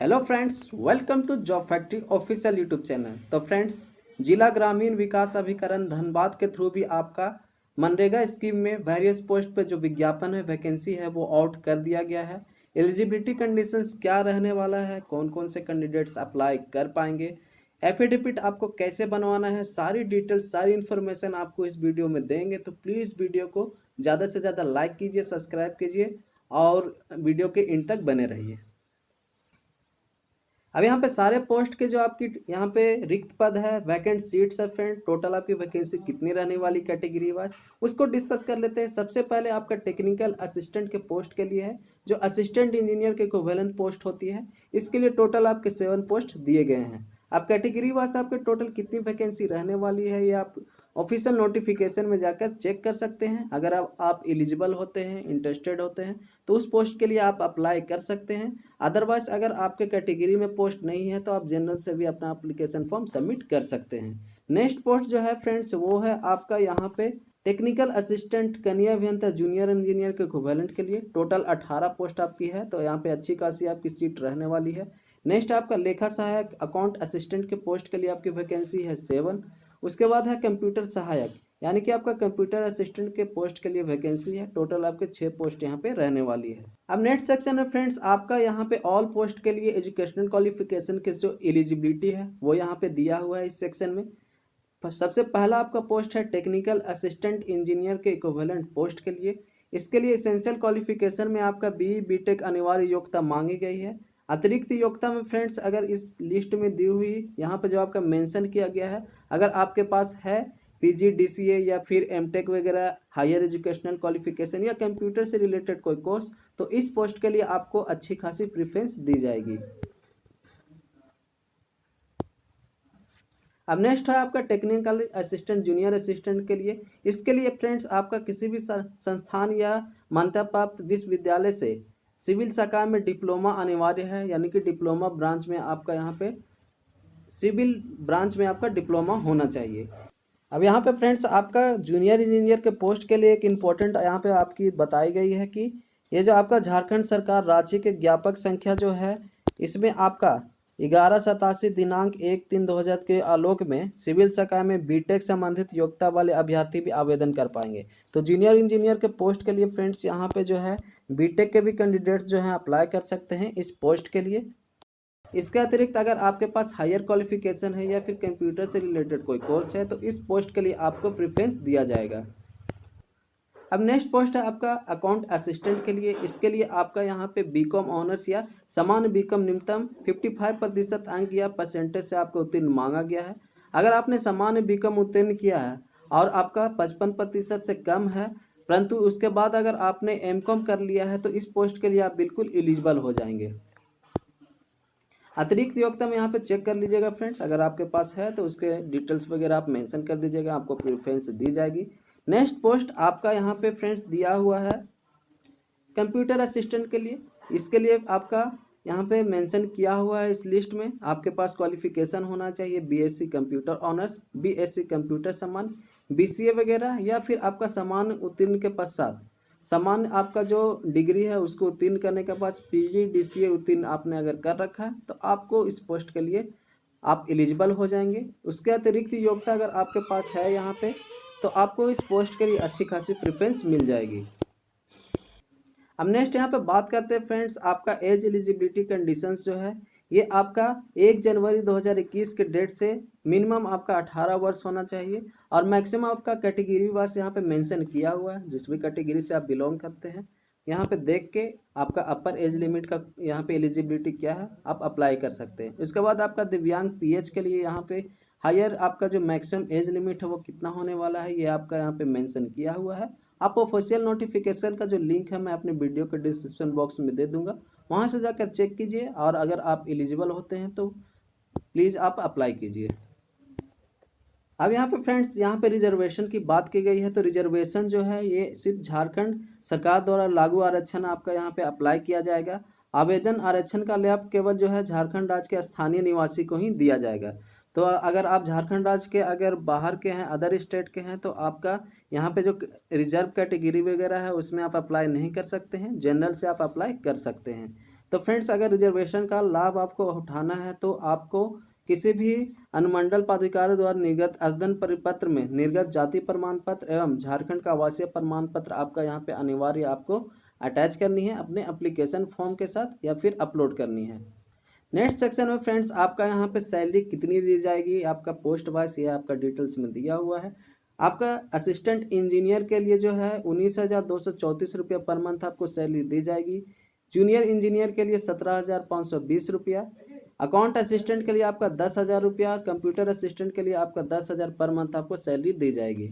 Hello friends, welcome to Job Factory official YouTube channel. तो friends, जिला ग्रामीण विकास अभिकरण धनबाद के थ्रू भी आपका मनरेगा स्कीम में वेरियस पोस्ट पे जो विज्ञापन है, वैकेंसी है, वो आउट कर दिया गया है। एलिजिबिलिटी कंडीशंस क्या रहने वाला है, कौन कौन से कैंडिडेट्स अप्लाई कर पाएंगे, एफिडेविट आपको कैसे बनवाना है, सारी डिटेल्स सारी इन्फॉर्मेशन आपको इस वीडियो में देंगे। तो प्लीज़ वीडियो को ज़्यादा से ज़्यादा लाइक कीजिए, सब्सक्राइब कीजिए और वीडियो के एंड तक बने रहिए। अब यहाँ पे सारे पोस्ट के जो आपकी यहाँ पे रिक्त पद है, वैकेंट सीट्स है फ्रेंड, टोटल आपकी वैकेंसी कितनी रहने वाली कैटेगरी वाइज, उसको डिस्कस कर लेते हैं। सबसे पहले आपका टेक्निकल असिस्टेंट के पोस्ट के लिए है, जो असिस्टेंट इंजीनियर के इक्विवेलेंट पोस्ट होती है। इसके लिए टोटल आपके 7 पोस्ट दिए गए हैं। अब कैटेगरी वाइज आपके टोटल कितनी वैकेंसी रहने वाली है, ये आप ऑफिशियल नोटिफिकेशन में जाकर चेक कर सकते हैं। अगर आप एलिजिबल होते हैं, इंटरेस्टेड होते हैं, तो उस पोस्ट के लिए आप अप्लाई कर सकते हैं। अदरवाइज अगर आपके कैटेगरी में पोस्ट नहीं है तो आप जनरल से भी अपना एप्लीकेशन फॉर्म सबमिट कर सकते हैं। नेक्स्ट पोस्ट जो है फ्रेंड्स, वो है आपका यहाँ पे टेक्निकल असिस्टेंट कनिया अभियंता जूनियर इंजीनियर के इक्विवेलेंट के लिए। टोटल 18 पोस्ट आपकी है, तो यहाँ पे अच्छी खासी आपकी सीट रहने वाली है। नेक्स्ट आपका लेखा सहायक अकाउंट असिस्टेंट के पोस्ट के लिए आपकी वैकेंसी है 7। उसके बाद है कंप्यूटर सहायक, यानी कि आपका कंप्यूटर असिस्टेंट के पोस्ट के लिए वैकेंसी है। टोटल आपके 6 पोस्ट यहाँ पे रहने वाली है। अब नेक्स्ट सेक्शन है फ्रेंड्स, आपका यहाँ पे ऑल पोस्ट के लिए एजुकेशनल क्वालिफिकेशन के जो एलिजिबिलिटी है वो यहाँ पे दिया हुआ है इस सेक्शन में। सबसे पहला आपका पोस्ट है टेक्निकल असिस्टेंट इंजीनियर के इक्विवेलेंट पोस्ट के लिए। इसके लिए एसेंशियल क्वालिफिकेशन में आपका बीई बीटेक अनिवार्य योग्यता मांगी गई है। अतिरिक्त योग्यता में फ्रेंड्स, अगर इस लिस्ट में दी हुई यहाँ पे जो आपका मेंशन किया गया है, अगर आपके पास है पीजी डीसीए या फिर एमटेक वगैरह हायर एजुकेशनल क्वालिफिकेशन या कंप्यूटर से रिलेटेड कोई कोर्स, तो इस पोस्ट के लिए आपको अच्छी खासी प्रेफरेंस दी जाएगी। अब नेक्स्ट है आपका टेक्निकल असिस्टेंट जूनियर असिस्टेंट के लिए। इसके लिए फ्रेंड्स, आपका किसी भी संस्थान या मान्यता प्राप्त विश्वविद्यालय से सिविल शाखा में डिप्लोमा अनिवार्य है, यानी कि डिप्लोमा ब्रांच में आपका यहाँ पे सिविल ब्रांच में आपका डिप्लोमा होना चाहिए। अब यहाँ पे फ्रेंड्स, आपका जूनियर इंजीनियर के पोस्ट के लिए एक इम्पोर्टेंट यहाँ पे आपकी बताई गई है कि ये जो आपका झारखंड सरकार राज्य के ज्ञापक संख्या जो है, इसमें आपका 1187 दिनांक 1/3/2000 के आलोक में सिविल शाखा में बीटेक संबंधित योग्यता वाले अभ्यर्थी भी आवेदन कर पाएंगे। तो जूनियर इंजीनियर के पोस्ट के लिए फ्रेंड्स, यहाँ पे जो है बीटेक के भी कैंडिडेट्स जो हैं अप्लाई कर सकते हैं इस पोस्ट के लिए। इसके अतिरिक्त अगर आपके पास हायर क्वालिफिकेशन है या फिर कंप्यूटर से रिलेटेड कोई कोर्स है, तो इस पोस्ट के लिए आपको प्रेफरेंस दिया जाएगा। अब नेक्स्ट पोस्ट है आपका अकाउंट असिस्टेंट के लिए। इसके लिए आपका यहाँ पे बीकॉम ऑनर्स या सामान्य बीकॉम न्यूनतम 55% अंक या परसेंटेज से आपको उत्तीर्ण मांगा गया है। अगर आपने सामान्य बीकॉम उत्तीर्ण किया है और आपका 55% से कम है, परंतु उसके बाद अगर आपने एमकॉम कर लिया है, तो इस पोस्ट के लिए आप बिल्कुल एलिजिबल हो जाएंगे। अतिरिक्त योग्यता में यहाँ पे चेक कर लीजिएगा फ्रेंड्स, अगर आपके पास है तो उसके डिटेल्स वगैरह आप मेंशन कर दीजिएगा, आपको प्रेफरेंस दी जाएगी। नेक्स्ट पोस्ट आपका यहाँ पे फ्रेंड्स दिया हुआ है कंप्यूटर असिस्टेंट के लिए। इसके लिए आपका यहाँ पे मेंशन किया हुआ है इस लिस्ट में, आपके पास क्वालिफिकेशन होना चाहिए BSc computer honours, BSc computer सामान्य, बीसीए वगैरह, या फिर आपका सामान्य उत्तीर्ण के पश्चात सामान्य आपका जो डिग्री है उसको उत्तीर्ण करने के बाद पीजी डीसीए उत्तीर्ण आपने अगर कर रखा है, तो आपको इस पोस्ट के लिए आप एलिजिबल हो जाएंगे। उसके अतिरिक्त योग्यता अगर आपके पास है यहाँ पे, तो आपको इस पोस्ट के लिए अच्छी खासी प्रेफरेंस मिल जाएगी। अब नेक्स्ट यहाँ पे बात करते हैं फ्रेंड्स, आपका एज एलिजिबिलिटी कंडीशंस जो है, ये आपका 1 जनवरी 2021 के डेट से मिनिमम आपका 18 वर्ष होना चाहिए और मैक्सिमम आपका कैटेगरी वाइज यहाँ पे मेंशन किया हुआ है। जिस भी कैटेगरी से आप बिलोंग करते हैं, यहाँ पे देख के आपका अपर एज लिमिट का यहाँ पे एलिजिबिलिटी क्या है आप अप्लाई कर सकते हैं। उसके बाद आपका दिव्यांग पीएच के लिए यहाँ पे हायर आपका जो मैक्सिमम एज लिमिट है वो कितना होने वाला है, ये आपका यहाँ पे मेंशन किया हुआ है। आप ऑफिशियल नोटिफिकेशन का जो लिंक है मैं अपने वीडियो के डिस्क्रिप्शन बॉक्स में दे दूंगा, वहाँ से जाकर चेक कीजिए और अगर आप एलिजिबल होते हैं तो प्लीज़ आप अप्लाई कीजिए। अब यहाँ पे फ्रेंड्स, यहाँ पे रिजर्वेशन की बात की गई है, तो रिजर्वेशन जो है ये सिर्फ झारखंड सरकार द्वारा लागू आरक्षण आपका यहाँ पे अप्लाई किया जाएगा। आवेदन आरक्षण का लाभ केवल जो है झारखंड राज्य के स्थानीय निवासी को ही दिया जाएगा। तो अगर आप झारखंड राज्य के अगर बाहर के हैं, अदर स्टेट के हैं, तो आपका यहाँ पे जो रिजर्व कैटेगरी वगैरह है उसमें आप अप्लाई नहीं कर सकते हैं, जनरल से आप अप्लाई कर सकते हैं। तो फ्रेंड्स अगर रिजर्वेशन का लाभ आपको उठाना है तो आपको किसी भी अनुमंडल पदाधिकारी द्वारा निर्गत आवेदन परिपत्र में निर्गत जाति प्रमाण पत्र एवं झारखंड का आवासीय प्रमाण पत्र आपका यहाँ पे अनिवार्य आपको अटैच करनी है अपने एप्लीकेशन फॉर्म के साथ या फिर अपलोड करनी है। नेक्स्ट सेक्शन में फ्रेंड्स आपका यहाँ पे सैलरी कितनी दी जाएगी, आपका पोस्ट वाइज ये आपका डिटेल्स में दिया हुआ है। आपका असिस्टेंट इंजीनियर के लिए जो है 19,234 रुपया पर मंथ आपको सैलरी दी जाएगी। जूनियर इंजीनियर के लिए 17,520 रुपया। अकाउंट असिस्टेंट के लिए आपका 10,000 रुपया। कंप्यूटर असिस्टेंट के लिए आपका 10,000 पर मंथ आपको सैलरी दी जाएगी।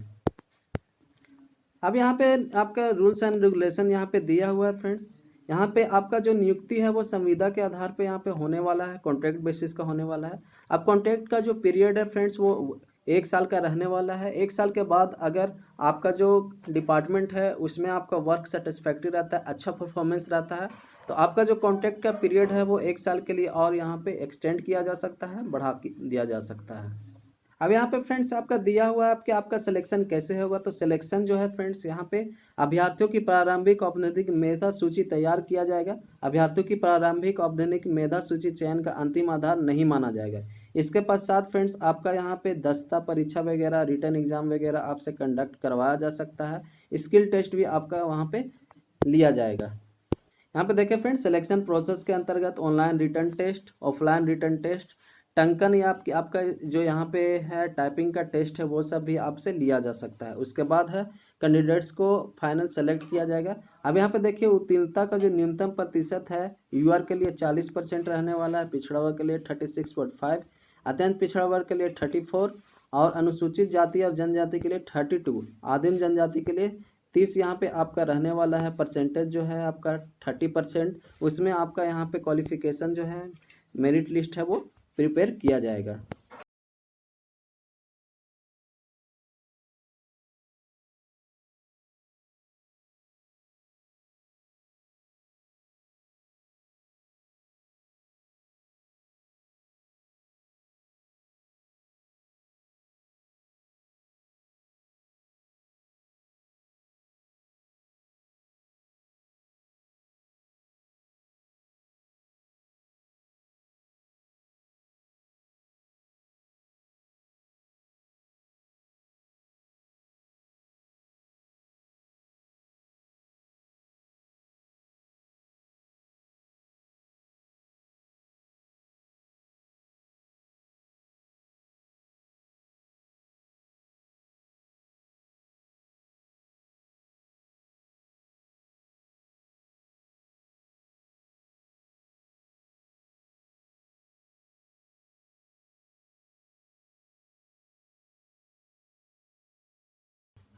अब यहाँ पे आपका रूल्स एंड रेगुलेशन यहाँ पे दिया हुआ है फ्रेंड्स। यहाँ पे आपका जो नियुक्ति है वो संविदा के आधार पे यहाँ पे होने वाला है, कॉन्ट्रैक्ट बेसिस का होने वाला है। अब कॉन्ट्रैक्ट का जो पीरियड है फ्रेंड्स वो 1 साल का रहने वाला है। 1 साल के बाद अगर आपका जो डिपार्टमेंट है उसमें आपका वर्क सेटिस्फैक्ट्री रहता है, अच्छा परफॉर्मेंस रहता है, तो आपका जो कॉन्ट्रैक्ट का पीरियड है वो 1 साल के लिए और यहाँ पे एक्सटेंड किया जा सकता है, बढ़ा दिया जा सकता है। अब यहाँ पे फ्रेंड्स आपका दिया हुआ है कि आपका सिलेक्शन कैसे होगा। तो सिलेक्शन जो है फ्रेंड्स यहाँ पे अभ्यर्थियों की प्रारंभिक औपनिक मेधा सूची तैयार किया जाएगा। अभ्यर्थियों की प्रारंभिक औपनिक मेधा सूची चयन का अंतिम आधार नहीं माना जाएगा। इसके पश्चात फ्रेंड्स आपका यहाँ पे दस्ता परीक्षा वगैरह, रिटर्न एग्जाम वगैरह आपसे कंडक्ट करवाया जा सकता है। स्किल टेस्ट भी आपका वहाँ पे लिया जाएगा। यहाँ पे देखिए फ्रेंड्स सिलेक्शन प्रोसेस के अंतर्गत online written test, offline written test, टंकन या आपका जो यहाँ पे है टाइपिंग का टेस्ट है वो सब भी आपसे लिया जा सकता है। उसके बाद है कैंडिडेट्स को फाइनल सेलेक्ट किया जाएगा। अब यहाँ पे देखिए उत्तीर्णता का जो न्यूनतम प्रतिशत है यूआर के लिए 40% रहने वाला है, पिछड़ा वर्ग के लिए 36.5, अत्यंत पिछड़ा वर्ग के लिए 34 और अनुसूचित जाति और जनजाति के लिए 32, आदिम जनजाति के लिए 30 यहाँ पे आपका रहने वाला है। परसेंटेज जो है आपका 30%, उसमें आपका यहाँ पे क्वालिफिकेशन जो है मेरिट लिस्ट है वो प्रिपेयर किया जाएगा।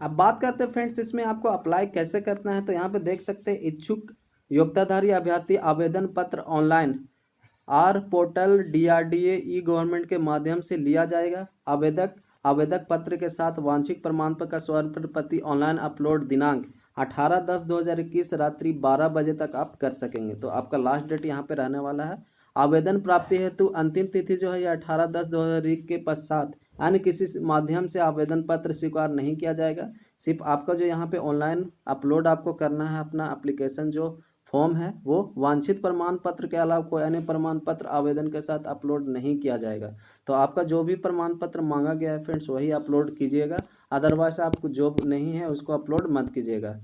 अब बात करते हैं फ्रेंड्स इसमें आपको अप्लाई कैसे करना है। तो यहाँ पे देख सकते हैं इच्छुक योग्यताधारी अभ्यर्थी आवेदन पत्र online are portal DRDA e government के माध्यम से लिया जाएगा। आवेदक पत्र के साथ वांछित प्रमाण पत्र का स्वर्ण प्रति ऑनलाइन अपलोड दिनांक 18/10/2021 रात्रि 12 बजे तक आप कर सकेंगे। तो आपका लास्ट डेट यहाँ पे रहने वाला है। आवेदन प्राप्ति हेतु अंतिम तिथि जो है ये 18/10/2021 के पश्चात अन्य किसी माध्यम से आवेदन पत्र स्वीकार नहीं किया जाएगा। सिर्फ आपका जो यहाँ पे ऑनलाइन अपलोड आपको करना है अपना एप्लीकेशन जो फॉर्म है वो वांछित प्रमाण पत्र के अलावा कोई अन्य प्रमाण पत्र आवेदन के साथ अपलोड नहीं किया जाएगा। तो आपका जो भी प्रमाण पत्र मांगा गया है फ्रेंड्स वही अपलोड कीजिएगा, अदरवाइज आपको जो नहीं है उसको अपलोड मत कीजिएगा।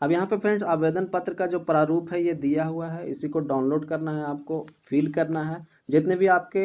अब यहाँ पे फ्रेंड्स आवेदन पत्र का जो प्रारूप है ये दिया हुआ है, इसी को डाउनलोड करना है, आपको फिल करना है। जितने भी आपके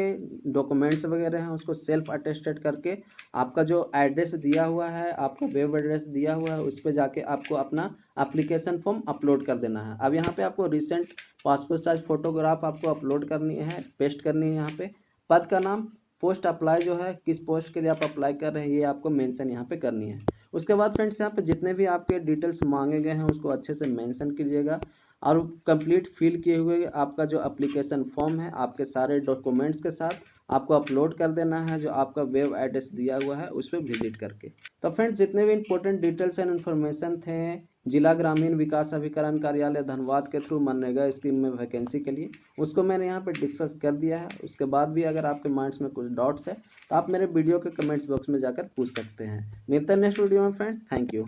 डॉक्यूमेंट्स वगैरह हैं उसको सेल्फ अटेस्टेड करके आपका जो एड्रेस दिया हुआ है, आपका वेब एड्रेस दिया हुआ है, उस पर जाके आपको अपना एप्लीकेशन फॉर्म अपलोड कर देना है। अब यहाँ पे आपको रिसेंट पासपोर्ट साइज फोटोग्राफ आपको अपलोड करनी है, पेस्ट करनी है। यहाँ पे पद का नाम, पोस्ट अप्लाई जो है किस पोस्ट के लिए आप अप्लाई कर रहे हैं ये आपको मेंशन यहाँ पे करनी है। उसके बाद फ्रेंड्स यहाँ पे जितने भी आपके डिटेल्स मांगे गए हैं उसको अच्छे से मेंशन कीजिएगा और कंप्लीट फिल किए हुए आपका जो एप्लीकेशन फॉर्म है आपके सारे डॉक्यूमेंट्स के साथ आपको अपलोड कर देना है, जो आपका वेब एड्रेस दिया हुआ है उस पर विजिट करके। तो फ्रेंड्स जितने भी इंपॉर्टेंट डिटेल्स एंड इन्फॉर्मेशन थे जिला ग्रामीण विकास अभिकरण कार्यालय धनबाद के थ्रू मनरेगा स्कीम में वैकेंसी के लिए उसको मैंने यहाँ पे डिस्कस कर दिया है। उसके बाद भी अगर आपके माइंड्स में कुछ डाउट्स है तो आप मेरे वीडियो के कमेंट्स बॉक्स में जाकर पूछ सकते हैं। मिलते हैं नेक्स्ट वीडियो में फ्रेंड्स, थैंक यू।